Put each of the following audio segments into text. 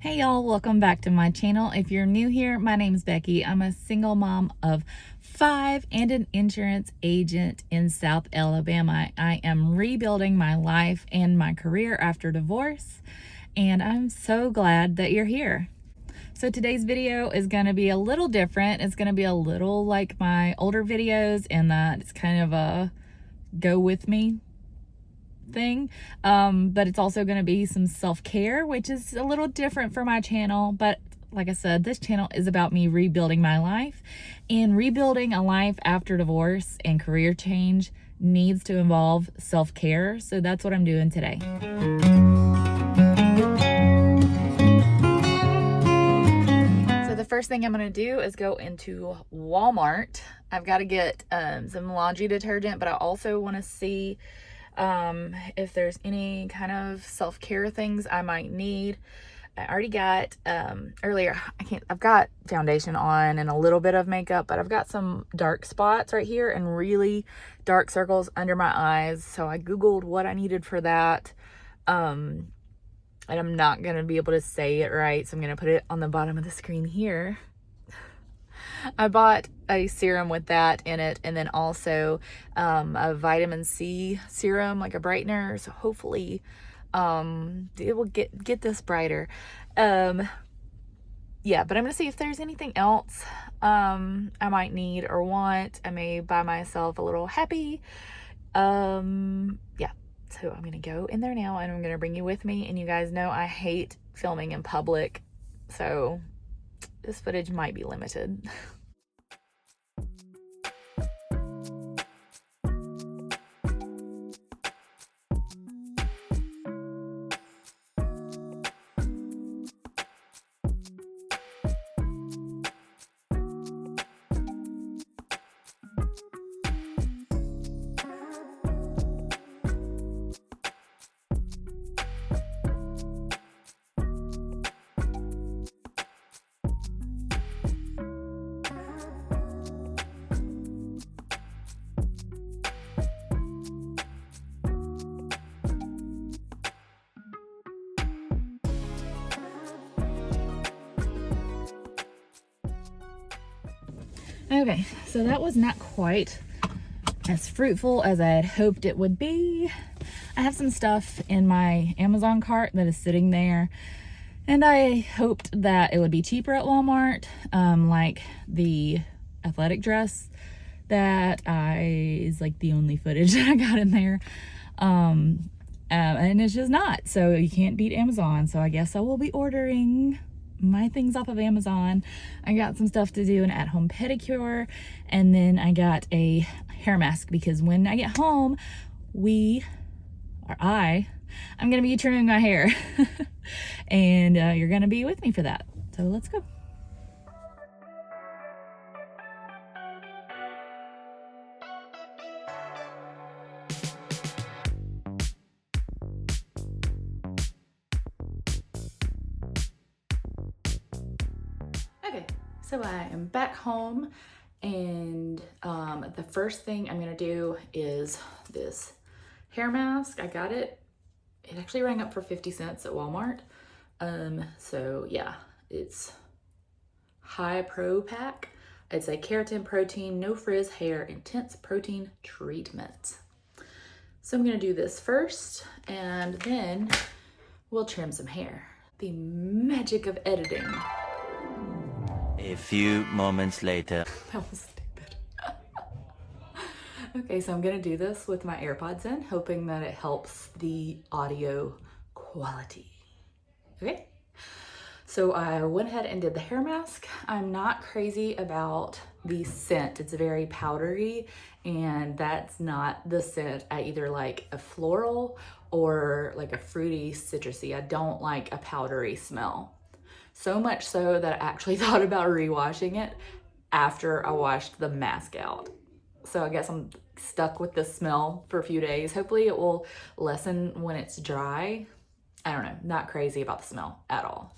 Hey y'all, welcome back to my channel. If you're new here, my name is Becky. I'm a single mom of 5 and an insurance agent in South Alabama. I am rebuilding my life and my career after divorce, and I'm so glad that you're here. So today's video is going to be a little different. It's going to be a little like my older videos in that it's kind of a go with me thing, but it's also going to be some self-care, which is a little different for my channel. But like I said, this channel is about me rebuilding my life, and rebuilding a life after divorce and career change needs to involve self-care. So that's what I'm doing today. So the first thing I'm going to do is go into Walmart. I've got to get some laundry detergent, but I also want to see if there's any kind of self-care things I might need. I already got earlier, I've got foundation on and a little bit of makeup, but I've got some dark spots right here and really dark circles under my eyes. So I Googled what I needed for that. And I'm not going to be able to say it right, so I'm going to put it on the bottom of the screen here. I bought a serum with that in it, and then also a vitamin C serum, like a brightener. So hopefully it will get this brighter. Yeah, but I'm gonna see if there's anything else I might need or want. I may buy myself a little happy. Yeah, so I'm gonna go in there now, and I'm gonna bring you with me. And you guys know I hate filming in public, so this footage might be limited. Okay, so that was not quite as fruitful as I had hoped it would be. I have some stuff in my Amazon cart that is sitting there, and I hoped that it would be cheaper at Walmart, like the athletic dress that is like the only footage that I got in there. And it's just not. So you can't beat Amazon. So I guess I will be ordering my things off of Amazon. I got some stuff to do, an at-home pedicure, and then I got a hair mask because when I get home, I'm gonna be trimming my hair and you're gonna be with me for that. So let's go. Okay, so I am back home, and the first thing I'm gonna do is this hair mask. I got it. It actually rang up for 50 cents at Walmart. So yeah, it's High Pro Pack. It's a keratin protein, no frizz hair, intense protein treatment. So I'm gonna do this first, and then we'll trim some hair. The magic of editing. A few moments later. That was stupid. Okay, so I'm gonna do this with my AirPods in, hoping that it helps the audio quality. Okay, so I went ahead and did the hair mask. I'm not crazy about the scent. It's very powdery, and that's not the scent I either like a floral or like a fruity citrusy. I don't like a powdery smell. So much so that I actually thought about rewashing it after I washed the mask out. So I guess I'm stuck with the smell for a few days. Hopefully it will lessen when it's dry. I don't know, not crazy about the smell at all.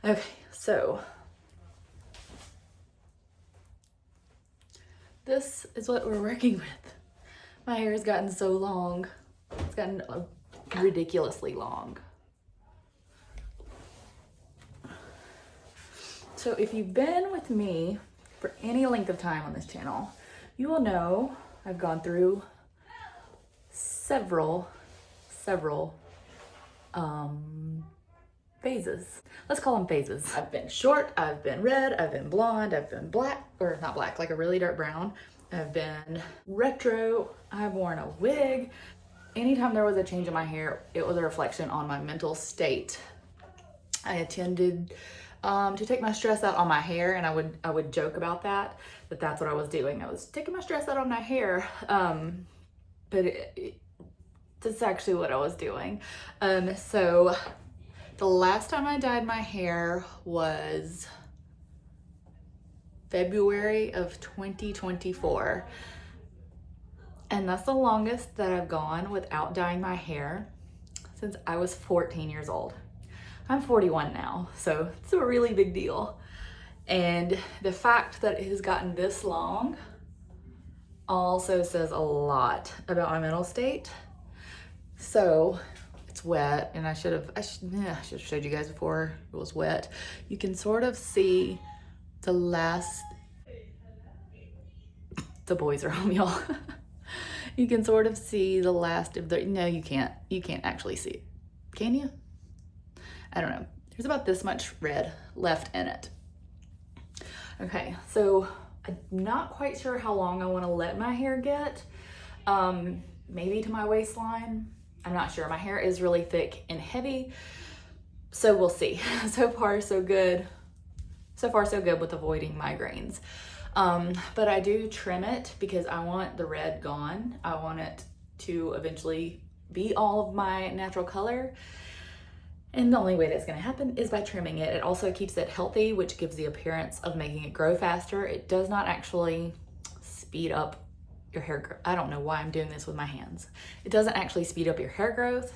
Okay, so this is what we're working with. My hair has gotten so long. It's gotten ridiculously long. So if you've been with me for any length of time on this channel, you will know I've gone through several phases. Let's call them phases. I've been short, I've been red, I've been blonde, I've been black, or not black, like a really dark brown. I've been retro, I've worn a wig. Anytime there was a change in my hair, it was a reflection on my mental state. I attended to take my stress out on my hair, and I would joke about that's what I was doing. I was taking my stress out on my hair, but that's actually what I was doing. So the last time I dyed my hair was February of 2024. And that's the longest that I've gone without dyeing my hair since I was 14 years old. I'm 41 now, so it's a really big deal. And the fact that it has gotten this long also says a lot about my mental state. So it's wet, and I should have showed you guys before it was wet. You can sort of see the boys are home, y'all. You can sort of see the last of the, no, you can't actually see it. Can you? I don't know. There's about this much red left in it. Okay, so I'm not quite sure how long I want to let my hair get. Maybe to my waistline. I'm not sure. My hair is really thick and heavy, so we'll see. So far, so good. So far, so good with avoiding migraines. But I do trim it because I want the red gone. I want it to eventually be all of my natural color. And the only way that's going to happen is by trimming it. It also keeps it healthy, which gives the appearance of making it grow faster. It does not actually speed up your hair growth. I don't know why I'm doing this with my hands. It doesn't actually speed up your hair growth.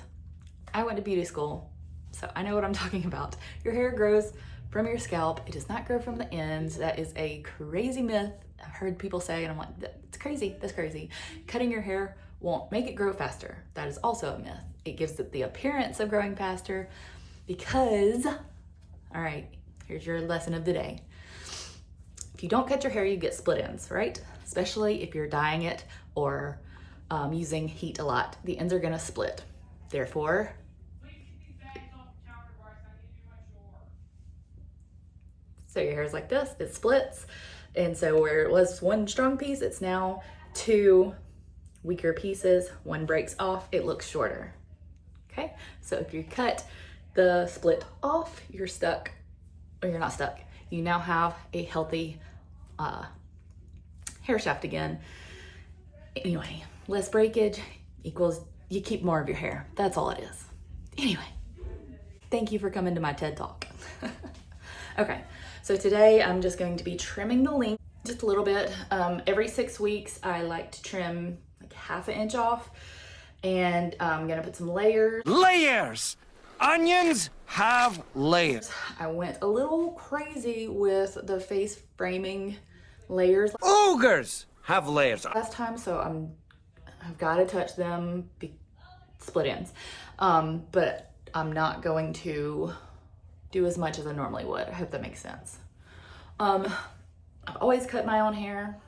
I went to beauty school, so I know what I'm talking about. Your hair grows from your scalp. It does not grow from the ends. That is a crazy myth I've heard people say, and I'm like, that's crazy, that's crazy. Cutting your hair won't make it grow faster. That is also a myth. It gives it the appearance of growing faster because, all right, here's your lesson of the day. If you don't cut your hair, you get split ends, right? Especially if you're dyeing it or using heat a lot. The ends are gonna split. Therefore, so your hair is like this, it splits. And so where it was one strong piece, it's now two weaker pieces. One breaks off, it looks shorter. Okay, so if you cut the split off, you're stuck, or you're not stuck. You now have a healthy hair shaft again. Anyway, less breakage equals you keep more of your hair. That's all it is. Anyway, thank you for coming to my TED Talk. Okay, so today I'm just going to be trimming the length just a little bit. Every 6 weeks, I like to trim like ½ inch off, and I'm gonna put some layers. Layers! Onions have layers. I went a little crazy with the face framing layers Ogres have layers. last time, so I've got to touch them, split ends. But I'm not going to do as much as I normally would. I hope that makes sense. I've always cut my own hair.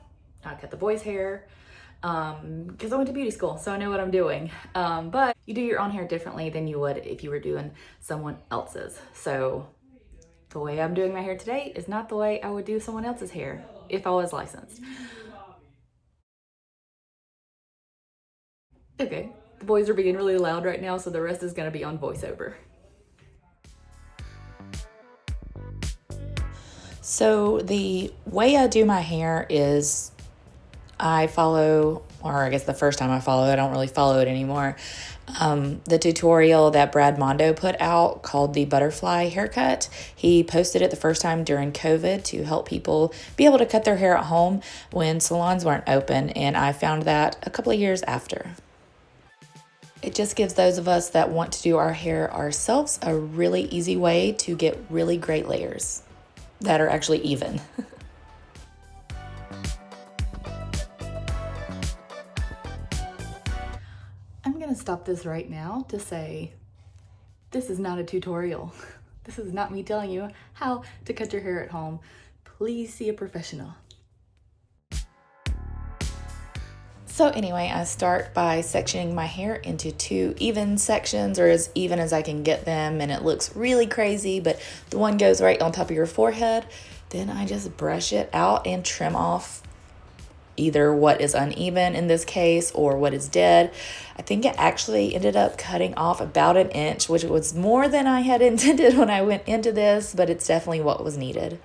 I cut the boys' hair because I went to beauty school, so I know what I'm doing. But you do your own hair differently than you would if you were doing someone else's. So the way I'm doing my hair today is not the way I would do someone else's hair if I was licensed. Okay, the boys are being really loud right now, so the rest is gonna be on voiceover. So the way I do my hair is I follow, or I guess the first time I followed, I don't really follow it anymore, the tutorial that Brad Mondo put out called the butterfly haircut. He posted it the first time during COVID to help people be able to cut their hair at home when salons weren't open, and I found that a couple of years after. It just gives those of us that want to do our hair ourselves a really easy way to get really great layers that are actually even. I'm gonna stop this right now to say this is not a tutorial. This is not me telling you how to cut your hair at home. Please see a professional. So anyway, I start by sectioning my hair into 2 even sections, or as even as I can get them, and it looks really crazy, but the one goes right on top of your forehead. Then I just brush it out and trim off either what is uneven in this case or what is dead. I think it actually ended up cutting off about 1 inch, which was more than I had intended when I went into this, but it's definitely what was needed.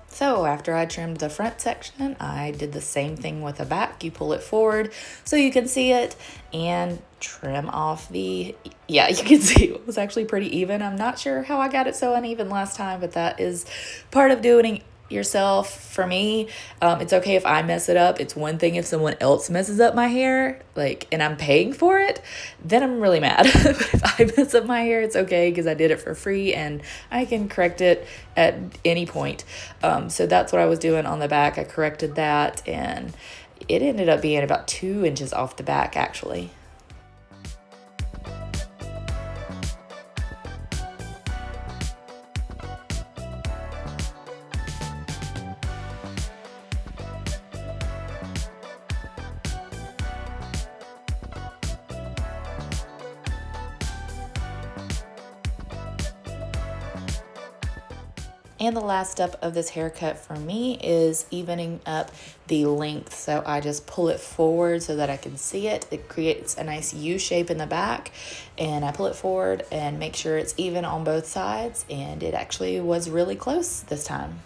So after I trimmed the front section, I did the same thing with the back. You pull it forward so you can see it and trim off the, yeah, you can see it was actually pretty even. I'm not sure how I got it so uneven last time, but that is part of doing it yourself. For me, it's okay if I mess it up. It's one thing if someone else messes up my hair, like, and I'm paying for it, then I'm really mad. But if I mess up my hair, it's okay because I did it for free and I can correct it at any point. So that's what I was doing on the back. I corrected that and it ended up being about 2 inches off the back actually. And the last step of this haircut for me is evening up the length. So I just pull it forward so that I can see it. It creates a nice U shape in the back. And I pull it forward and make sure it's even on both sides. And it actually was really close this time.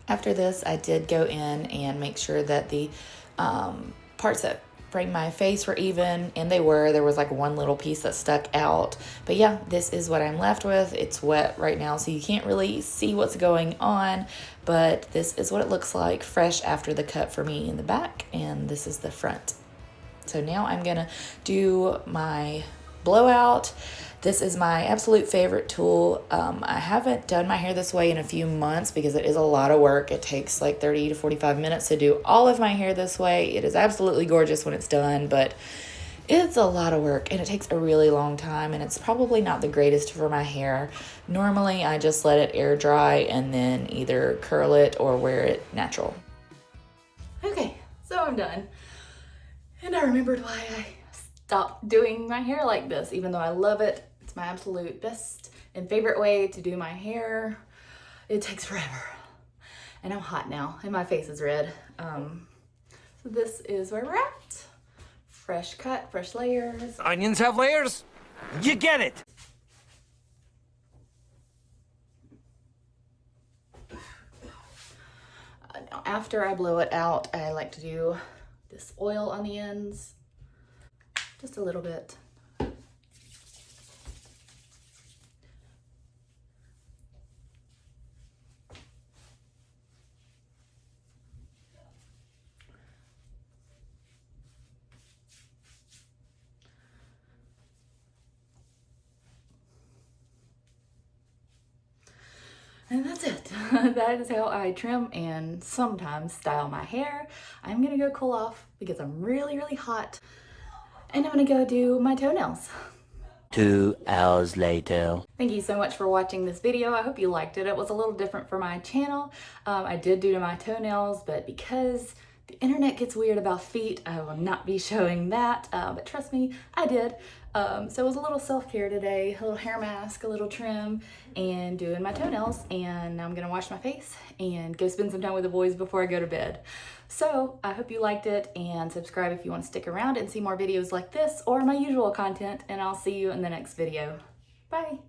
After this, I did go in and make sure that the parts that frame my face were even, and they were. There was like one little piece that stuck out. But yeah, this is what I'm left with. It's wet right now, so you can't really see what's going on, but this is what it looks like fresh after the cut for me in the back, and this is the front. So now I'm gonna do my blowout. This is my absolute favorite tool. I haven't done my hair this way in a few months because it is a lot of work. It takes like 30 to 45 minutes to do all of my hair this way. It is absolutely gorgeous when it's done, but it's a lot of work and it takes a really long time, and it's probably not the greatest for my hair. Normally, I just let it air dry and then either curl it or wear it natural. Okay, so I'm done. And I remembered why I stopped doing my hair like this, even though I love it. It's my absolute best and favorite way to do my hair. It takes forever. And I'm hot now and my face is red. So this is where we're at. Fresh cut, fresh layers. Onions have layers? You get it! Now after I blow it out, I like to do this oil on the ends. Just a little bit. And that's it. That is how I trim and sometimes style my hair. I'm gonna go cool off because I'm really, really hot. And I'm gonna go do my toenails. 2 hours later. Thank you so much for watching this video. I hope you liked it. It was a little different for my channel. I did do my toenails, but because the internet gets weird about feet, I will not be showing that. But trust me, I did. So it was a little self-care today, a little hair mask, a little trim, and doing my toenails. And now I'm gonna wash my face and go spend some time with the boys before I go to bed. So I hope you liked it, and subscribe if you want to stick around and see more videos like this or my usual content, and I'll see you in the next video. Bye.